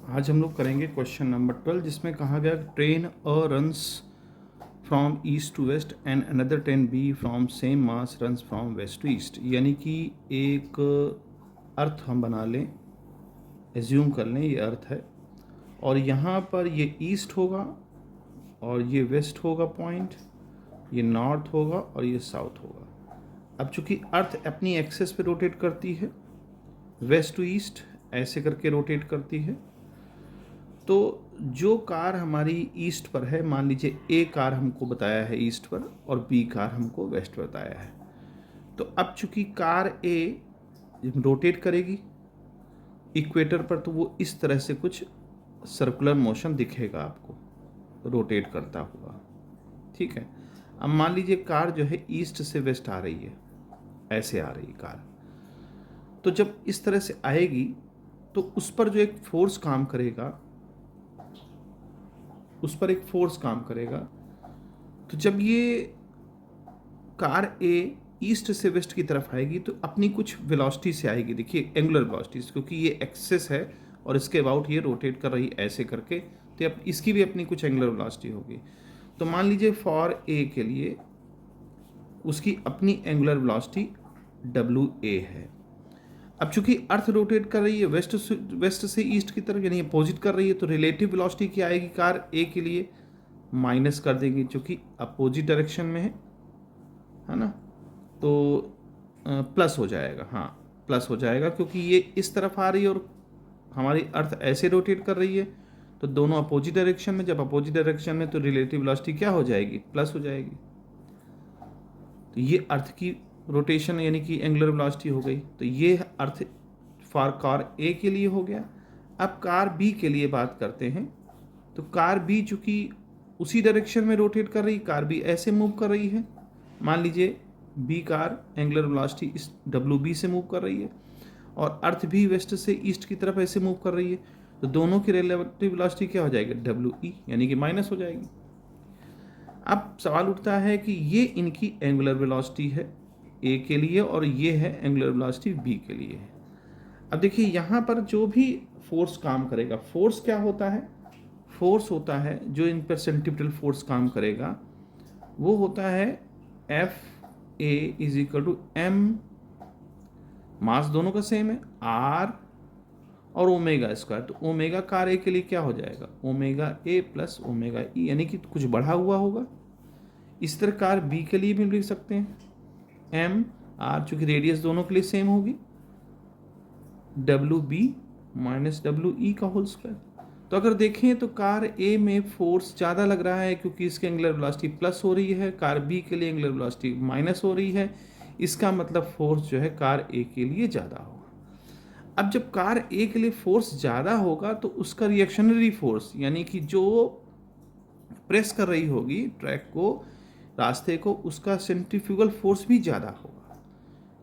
आज हम लोग करेंगे क्वेश्चन नंबर 12 जिसमें कहा गया train A runs from east to west and another train B from same mass runs from west to east. यानी कि एक अर्थ हम बना लें, एज्यूम कर लें ये अर्थ है और यहाँ पर ये ईस्ट होगा और ये वेस्ट होगा पॉइंट, ये नॉर्थ होगा और ये साउथ होगा। अब चूंकि अर्थ अपनी एक्सेस पे रोटेट करती है, वेस्ट टू ईस्ट ऐसे करके रोटेट करती है, तो जो कार हमारी ईस्ट पर है, मान लीजिए ए कार हमको बताया है ईस्ट पर और बी कार हमको वेस्ट पर बताया है, तो अब चूंकि कार ए रोटेट करेगी इक्वेटर पर, तो वो इस तरह से कुछ सर्कुलर मोशन दिखेगा आपको रोटेट करता हुआ। ठीक है, अब मान लीजिए कार जो है ईस्ट से वेस्ट आ रही है, ऐसे आ रही कार, तो जब इस तरह से आएगी तो उस पर जो एक फोर्स काम करेगा, तो जब ये कार ए ईस्ट से वेस्ट की तरफ आएगी तो अपनी कुछ वेलोसिटी से आएगी। देखिए एंगुलर वेलोसिटी, क्योंकि ये एक्सेस है और इसके अबाउट ये रोटेट कर रही ऐसे करके, तो अब इसकी भी अपनी कुछ एंगुलर वेलोसिटी होगी। तो मान लीजिए फॉर ए के लिए उसकी अपनी एंगुलर वेलोसिटी WA है। अब चूंकि अर्थ रोटेट कर रही है वेस्ट से ईस्ट की तरफ, यानी अपोजिट कर रही है, तो रिलेटिव वेलोसिटी क्या आएगी कार ए के लिए, माइनस कर देंगे चूंकि अपोजिट डायरेक्शन में है ना, तो प्लस हो जाएगा। हाँ, प्लस हो जाएगा क्योंकि ये इस तरफ आ रही है और हमारी अर्थ ऐसे रोटेट कर रही है, तो दोनों अपोजिट डायरेक्शन में, जब अपोजिट डायरेक्शन में तो रिलेटिव वेलोसिटी क्या हो जाएगी, प्लस हो जाएगी। तो ये अर्थ की रोटेशन यानी कि एंगुलर वेलोसिटी हो गई। तो ये अर्थ फॉर कार ए के लिए हो गया। अब कार बी के लिए बात करते हैं, तो कार बी चूंकि उसी डायरेक्शन में रोटेट कर रही, कार बी ऐसे मूव कर रही है। मान लीजिए बी कार एंगुलर वेलोसिटी इस WB से मूव कर रही है और अर्थ भी वेस्ट से ईस्ट की तरफ ऐसे मूव कर रही है, तो दोनों की रिलेटिव वेलोसिटी क्या हो जाएगी, WE, यानी कि माइनस हो जाएगी। अब सवाल उठता है कि ये इनकी एंगुलर वेलोसिटी है ए के लिए और ये है एंगुलर वेलोसिटी बी के लिए। अब देखिए यहाँ पर जो भी फोर्स काम करेगा, फोर्स क्या होता है, फोर्स होता है जो इन पर सेंट्रीपिटल फोर्स काम करेगा, वो होता है FA is equal to M, mass दोनों का सेम है, R और ओमेगा स्क्वायर। तो ओमेगा कार ए के लिए क्या हो जाएगा, omega A plus omega E, यानी कि कुछ बढ़ा हुआ होगा। इस तरह कार बी के लिए भी लिख सकते हैं, M R, चूंकि रेडियस दोनों के लिए सेम होगी, WB माइनस WE का होल स्क्वायर। तो अगर देखें तो कार ए में फोर्स ज़्यादा लग रहा है क्योंकि इसके एंगुलर वेलोसिटी प्लस हो रही है, कार बी के लिए एंगुलर वेलोसिटी माइनस हो रही है। इसका मतलब फोर्स जो है कार ए के लिए ज़्यादा होगा। अब जब कार ए के लिए फोर्स ज़्यादा होगा तो उसका रिएक्शनरी फोर्स, यानी कि जो प्रेस कर रही होगी ट्रैक को, रास्ते को, उसका सेंट्रीफ्यूगल फोर्स भी ज़्यादा होगा,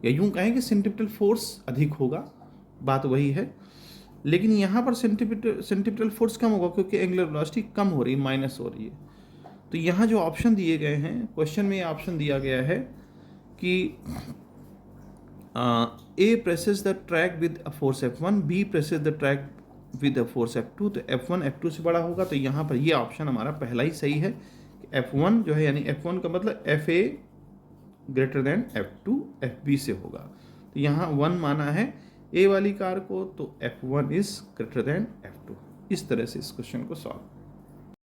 या यूँ कहें कि सेंट्रीपिटल फोर्स अधिक होगा, बात वही है। लेकिन यहाँ पर सेंट्रीपिटल फोर्स कम होगा क्योंकि एंगुलर वेलोसिटी कम हो रही है, माइनस हो रही है। तो यहाँ जो ऑप्शन दिए गए हैं क्वेश्चन में, ये ऑप्शन दिया गया है कि A presses the track with a force F1, B presses the track with a force F2, तो F1 F2 से बड़ा होगा। तो यहाँ पर ये ऑप्शन हमारा पहला ही सही है कि F1 जो है, यानी F1 का मतलब FA greater than F2 FB से होगा। तो यहाँ 1 माना है A वाली कार को, तो F1 is greater than F2। इस तरह से इस क्वेश्चन को सॉल्व